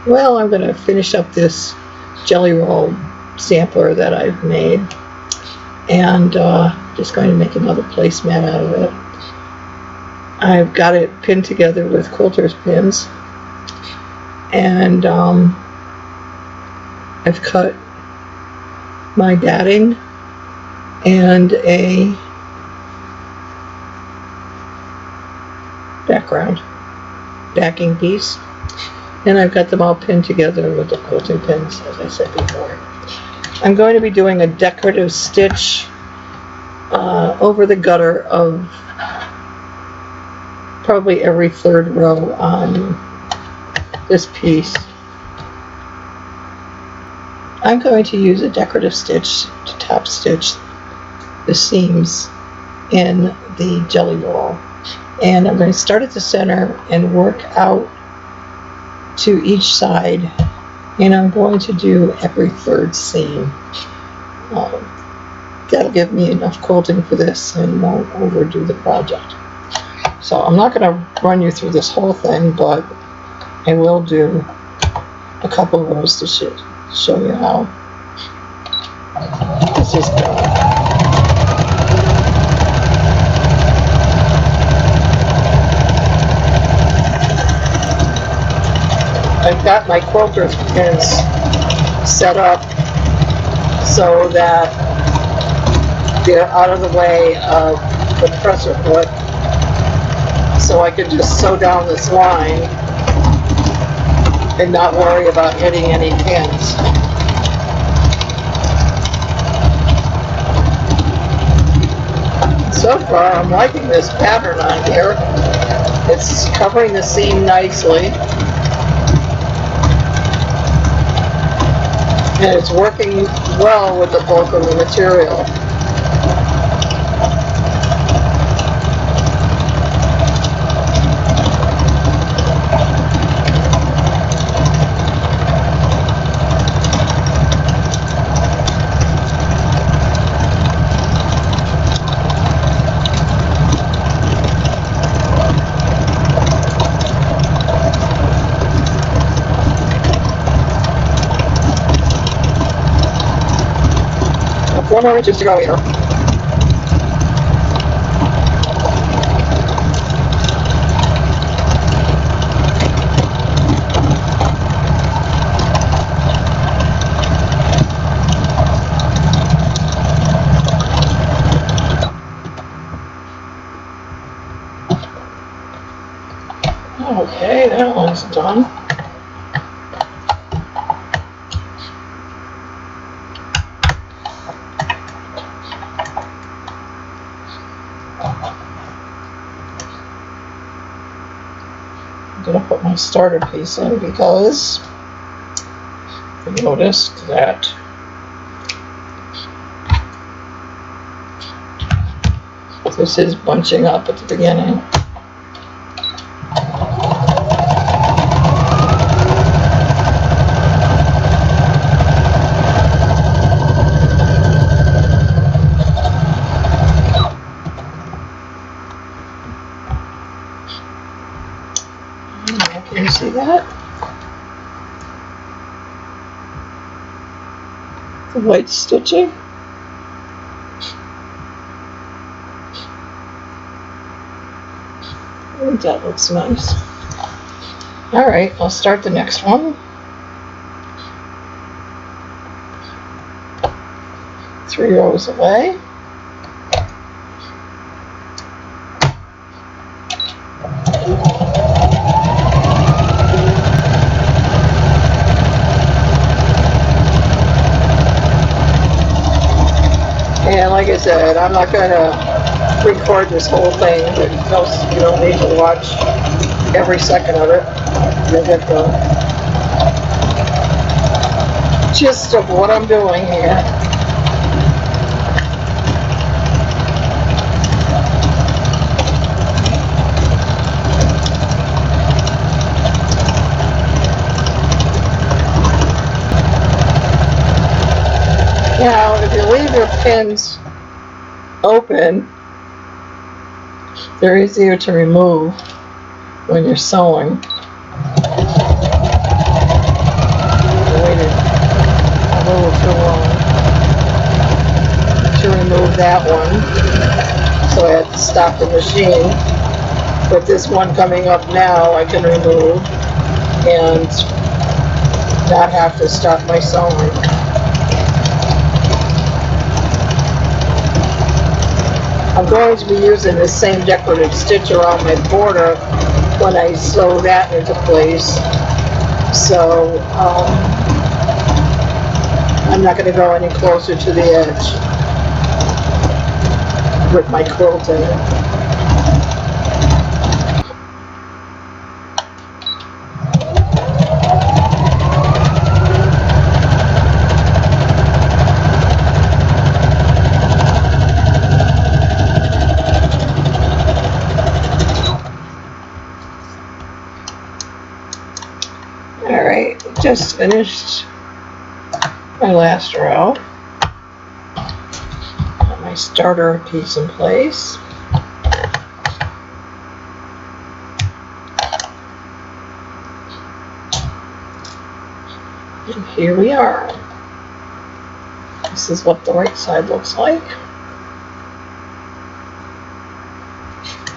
Well, I'm going to finish up this jelly roll sampler that I've made, and just going to make another placemat out of it. I've got it pinned together with quilter's pins, and I've cut my batting and a backing piece, and I've got them all pinned together with the quilting pins, as I said before. I'm going to be doing a decorative stitch over the gutter of probably every third row on this piece. I'm going to use a decorative stitch to top stitch the seams in the jelly roll, and I'm going to start at the center and work out to each side, and I'm going to do every third seam. That'll give me enough quilting for this and won't overdo the project. So I'm not going to run you through this whole thing, but I will do a couple of rows to show you how this is going. I've got my quilter's pins set up so that they're out of the way of the presser foot, so I could just sew down this line and not worry about hitting any pins. So far, I'm liking this pattern on here. It's covering the seam nicely, and it's working well with the bulk of the material. Four more inches to go here. Okay, that one's done. I'm going to put my starter piece in because I noticed that this is bunching up at the beginning. Can you see that? The white stitching. I think that looks nice. Alright, I'll start the next one. 3 rows away. And like I said, I'm not going to record this whole thing, but you don't need to watch every second of it. You'll get the gist of what I'm doing here. Now, if you leave your pins open, they're easier to remove when you're sewing. that one, so I had to stop the machine. But this one coming up now I can remove and not have to stop my sewing. I'm going to be using the same decorative stitch around my border when I sew that into place. So I'm not going to go any closer to the edge with my quilting. Alright, just finished my last row. Got my starter piece in place. And here we are. This is what the right side looks like.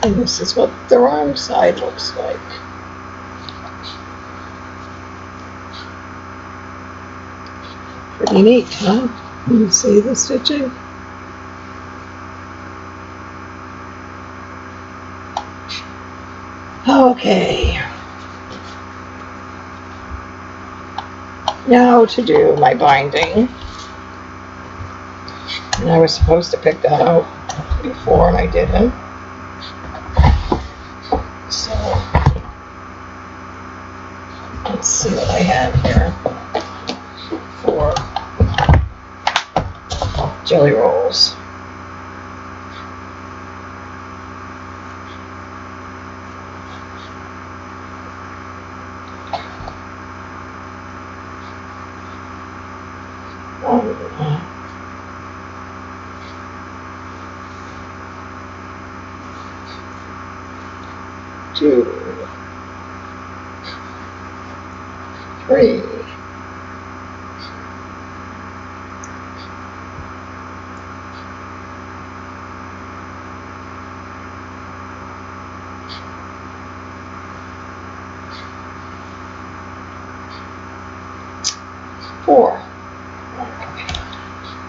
And this is what the wrong side looks like. Pretty neat, huh? You see the stitching? Okay. Now to do my binding. And I was supposed to pick that out before and I didn't. So let's see what I have here for jelly rolls. Two, three, four.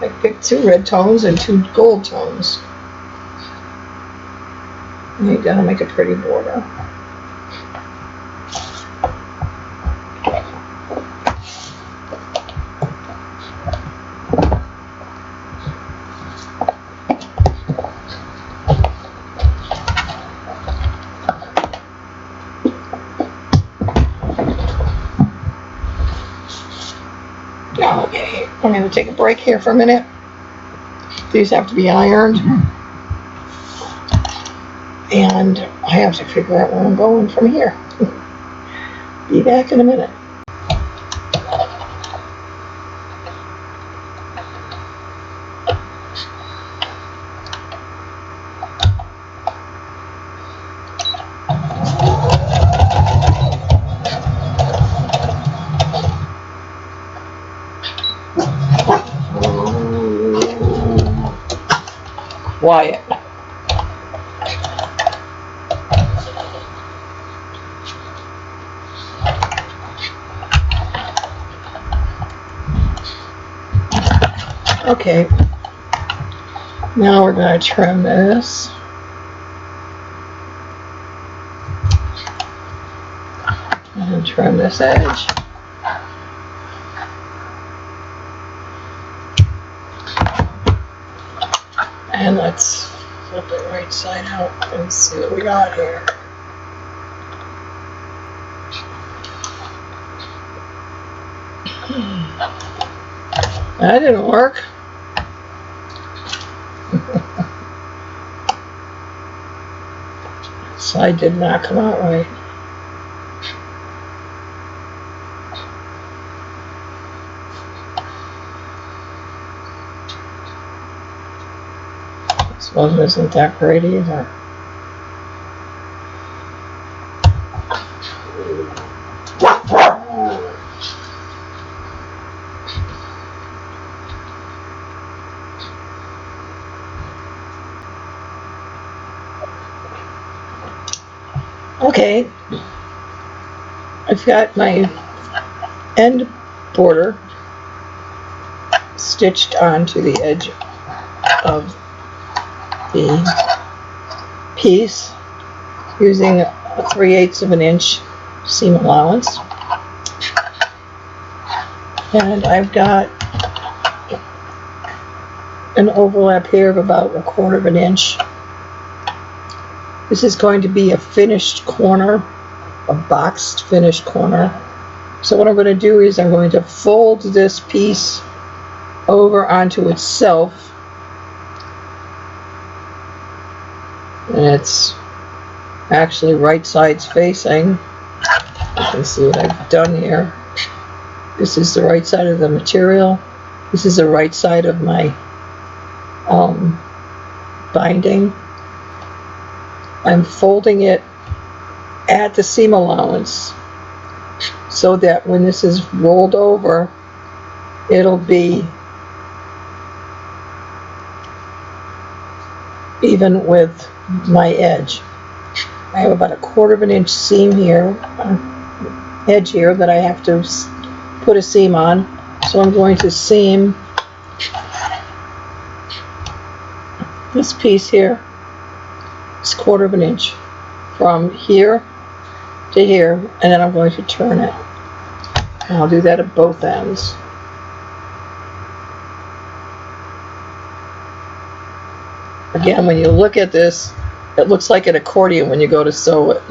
I picked 2 red tones and 2 gold tones. And you gotta make a pretty border. Okay, I'm going to take a break here for a minute. These have to be ironed. And I have to figure out where I'm going from here. Be back in a minute. Quiet. Okay, now we're going to trim this. And trim this edge. And let's flip it right side out and see what we got here. That didn't work. Side did not come out right. This one isn't that great either. Okay, I've got my end border stitched onto the edge of the piece using a 3/8 of an inch seam allowance, and I've got an overlap here of about 1/4 of an inch. This is going to be a finished corner, a boxed finished corner. So what I'm going to do is I'm going to fold this piece over onto itself, and it's actually right sides facing. You can see what I've done here. This is the right side of the material. This is the right side of my binding. I'm folding it at the seam allowance so that when this is rolled over, it'll be even with my edge. I have about 1/4 of an inch seam here, edge here, that I have to put a seam on. So I'm going to seam this piece here. It's 1/4 of an inch from here to here, and then I'm going to turn it. And I'll do that at both ends. Again, when you look at this, it looks like an accordion when you go to sew it.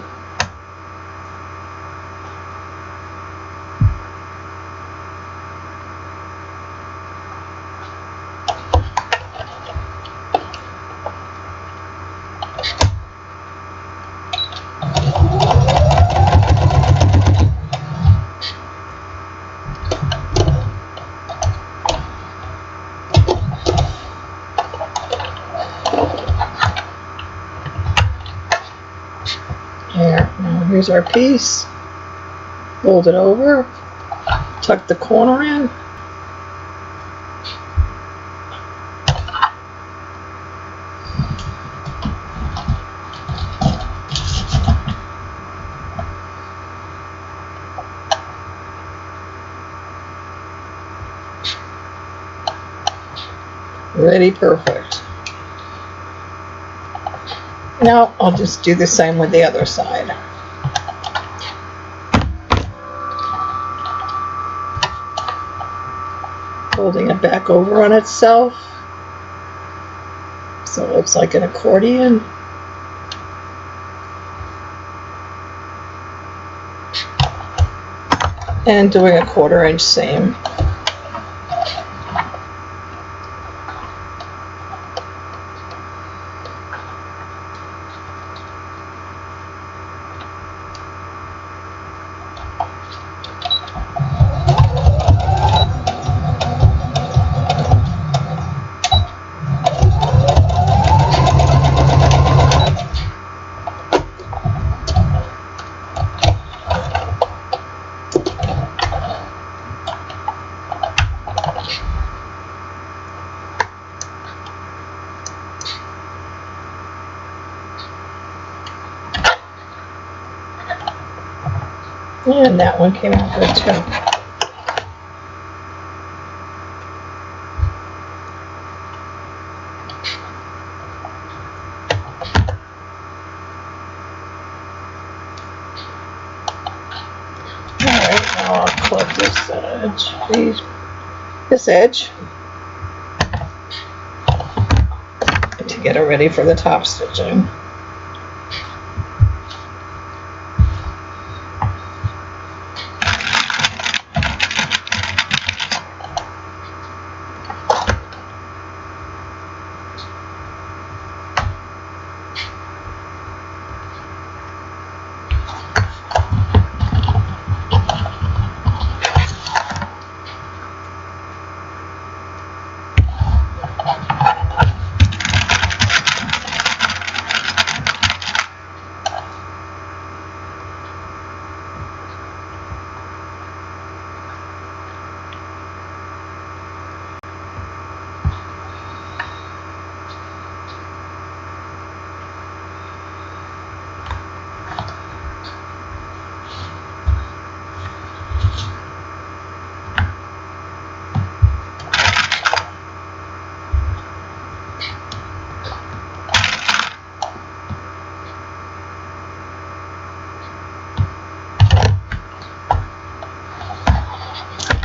Here, now here's our piece. Fold it over, tuck the corner in. Ready, perfect. Now I'll just do the same with the other side. Folding it back over on itself so it looks like an accordion. And doing a 1/4 inch seam. And that one came out good too. Alright, now I'll clip this edge, this edge, to get it ready for the top stitching.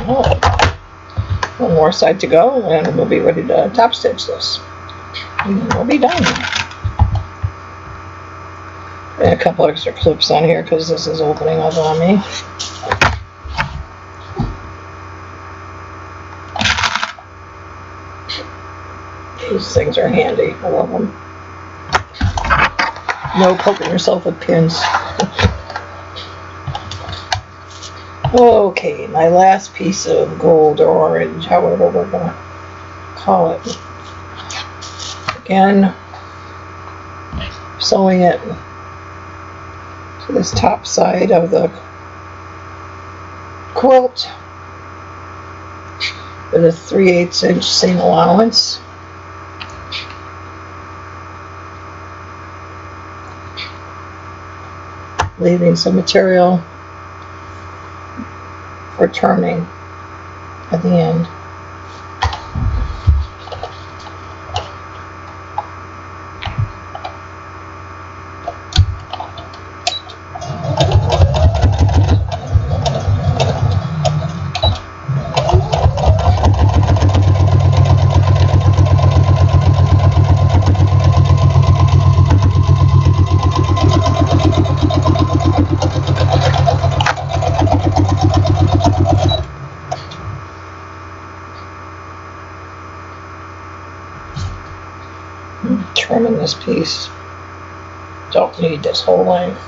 Oh, one more side to go, and we'll be ready to top stitch this. And then we'll be done. And a couple extra clips on here because this is opening up on me. These things are handy. I love them. No poking yourself with pins. Okay, my last piece of gold or orange, however we're going to call it. Again, sewing it to this top side of the quilt with a 3/8 inch seam allowance. Leaving some material for turning at the end. Trimming this piece. Don't need this whole length.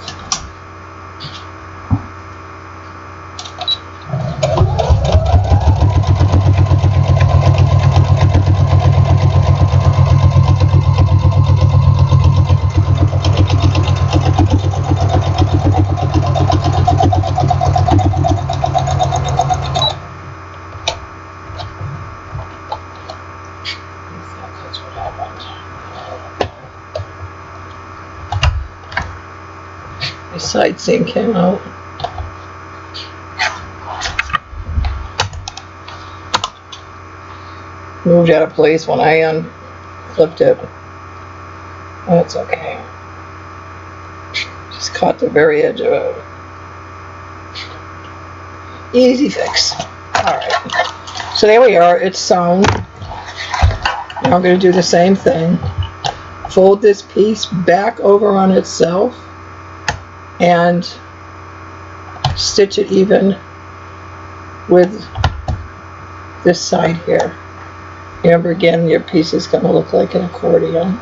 My side seam came out. Moved out of place when I unclipped it. That's okay. Just caught the very edge of it. Easy fix. Alright. So there we are. It's sewn. Now I'm going to do the same thing. Fold this piece back over on itself and stitch it even with this side here. Remember, again, your piece is going to look like an accordion.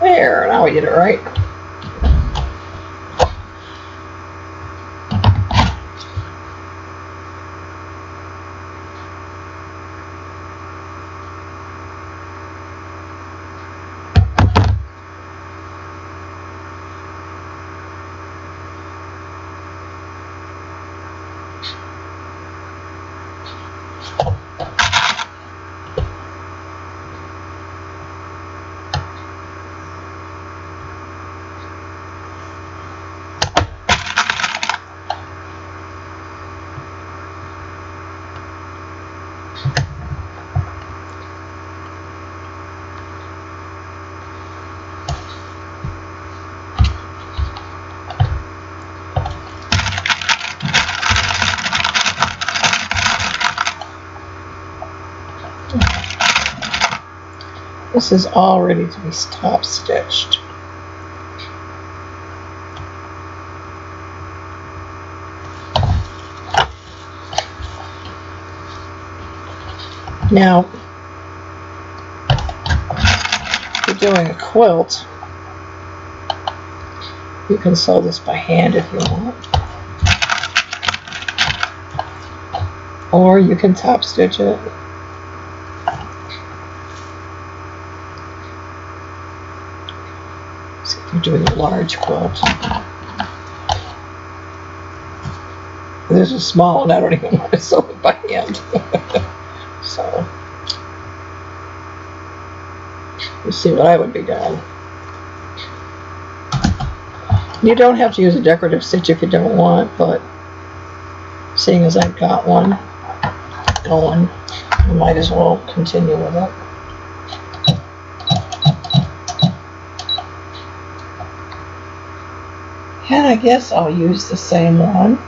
There, now we did it right. This is all ready to be top stitched. Now, if you're doing a quilt, you can sew this by hand if you want. Or you can top stitch it. So if you're doing a large quilt. This is small and I don't even want to sew it by hand. So, you see what I would be doing. You don't have to use a decorative stitch if you don't want, but seeing as I've got one going, I might as well continue with it. And I guess I'll use the same one.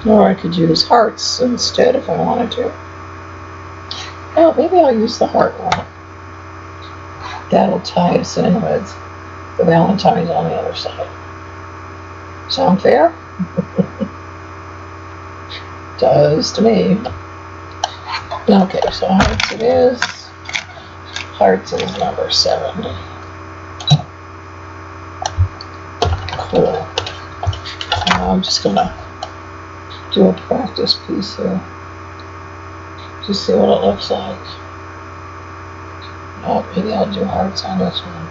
Or I could use hearts instead if I wanted to. Oh, maybe I'll use the heart one. That'll tie us in with the Valentine's on the other side. Sound fair? Does to me. Okay, so hearts it is. Hearts is number 7. Cool. I'm just gonna do a practice piece here. Just see what it looks like. Oh, maybe I'll do hearts on this one.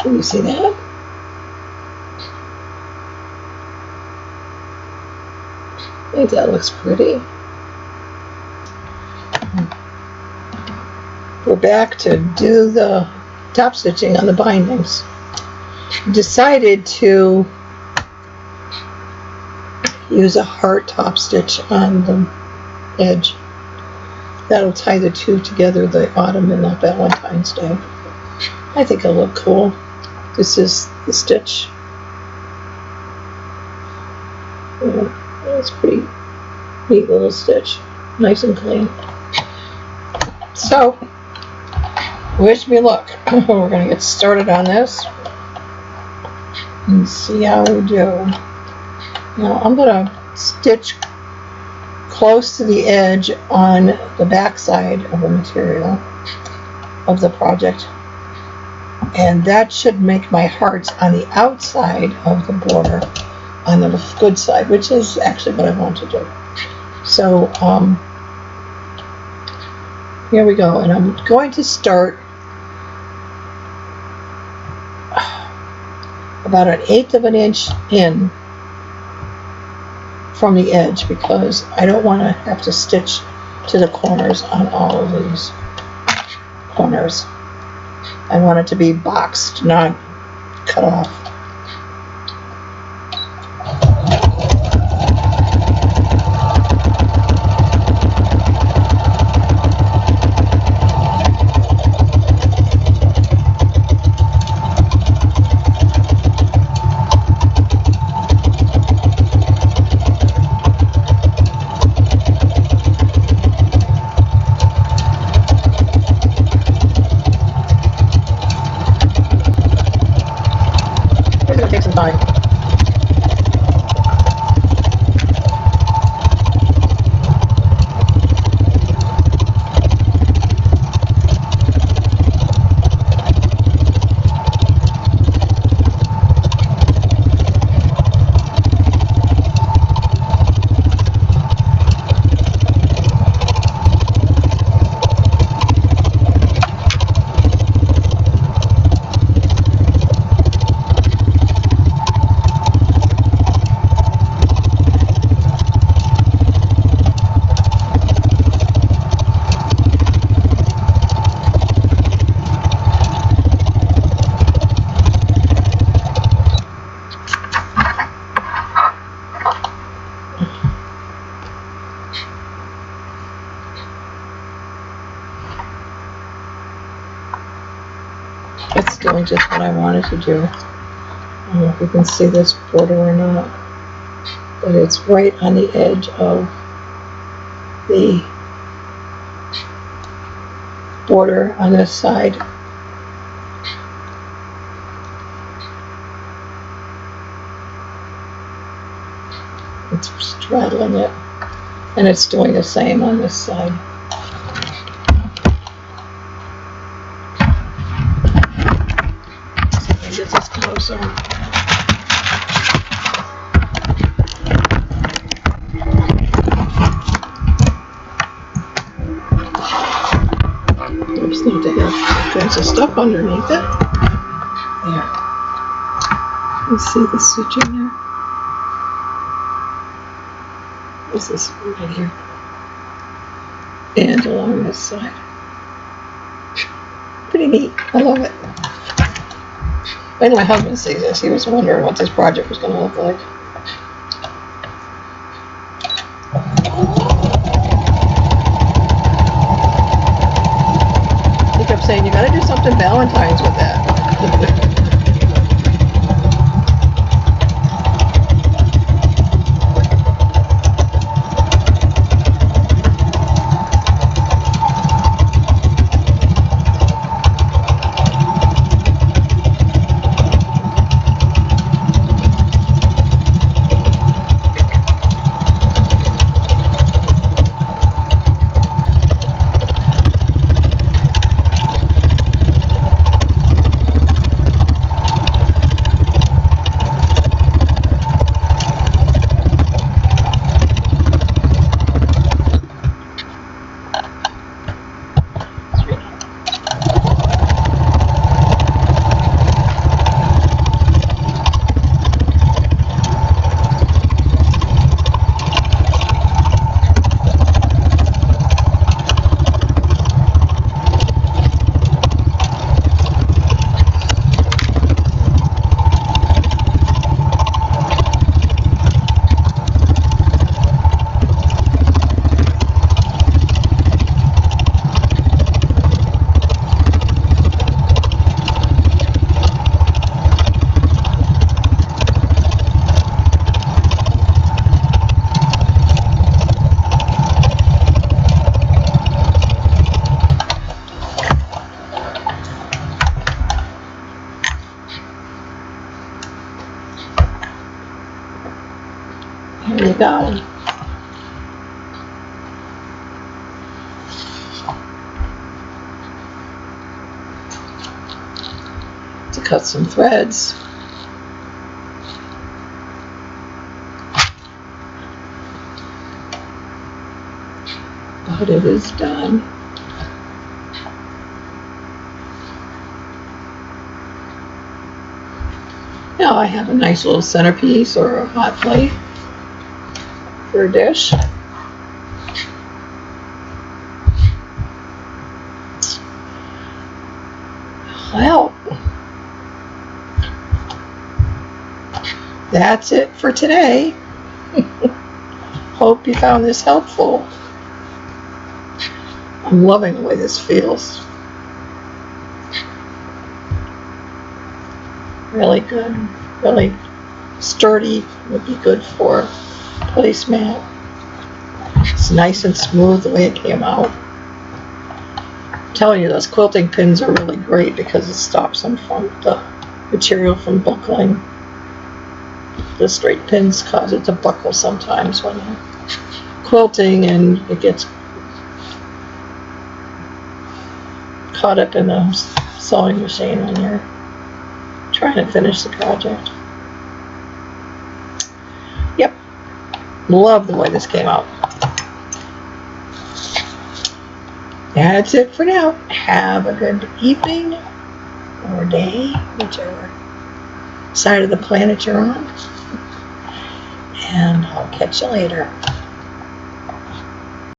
Can you see that? I think that looks pretty. We're back to do the top stitching on the bindings. Decided to use a heart top stitch on the edge. That'll tie the two together, the autumn and the Valentine's Day. I think it'll look cool. This is the stitch. It's pretty neat little stitch. Nice and clean. So, wish me luck. We're going to get started on this and see how we do. Now, I'm going to stitch close to the edge on the back side of the material of the project. And that should make my hearts on the outside of the border on the good side, which is actually what I want to do. So here we go, and I'm going to start about 1/8 of an inch in from the edge because I don't want to have to stitch to the corners on all of these corners. I want it to be boxed, not cut off. It's doing just what I wanted to do. I don't know if you can see this border or not, but it's right on the edge of the border on this side. It's straddling it, and it's doing the same on this side. See if I can get this closer. Oops, need to have bunch of stuff underneath it. There. You see the stitching there? This is right here. And along this side. Pretty neat. I love it. When my husband sees this, he was wondering what this project was going to look like. He kept saying, you got to do something Valentine's with that. There you go. To cut some threads. But it is done. Now I have a nice little centerpiece or a hot plate for a dish. Well, that's it for today. Hope you found this helpful. I'm loving the way this feels. Really good, really sturdy, would be good for placemat. It's nice and smooth the way it came out. I'm telling you, those quilting pins are really great because it stops them from the material from buckling. The straight pins cause it to buckle sometimes when you're quilting and it gets caught up in the sewing machine when you're trying to finish the project. Yep, love the way this came out. That's it for now. Have a good evening or day, whichever side of the planet you're on. And I'll catch you later.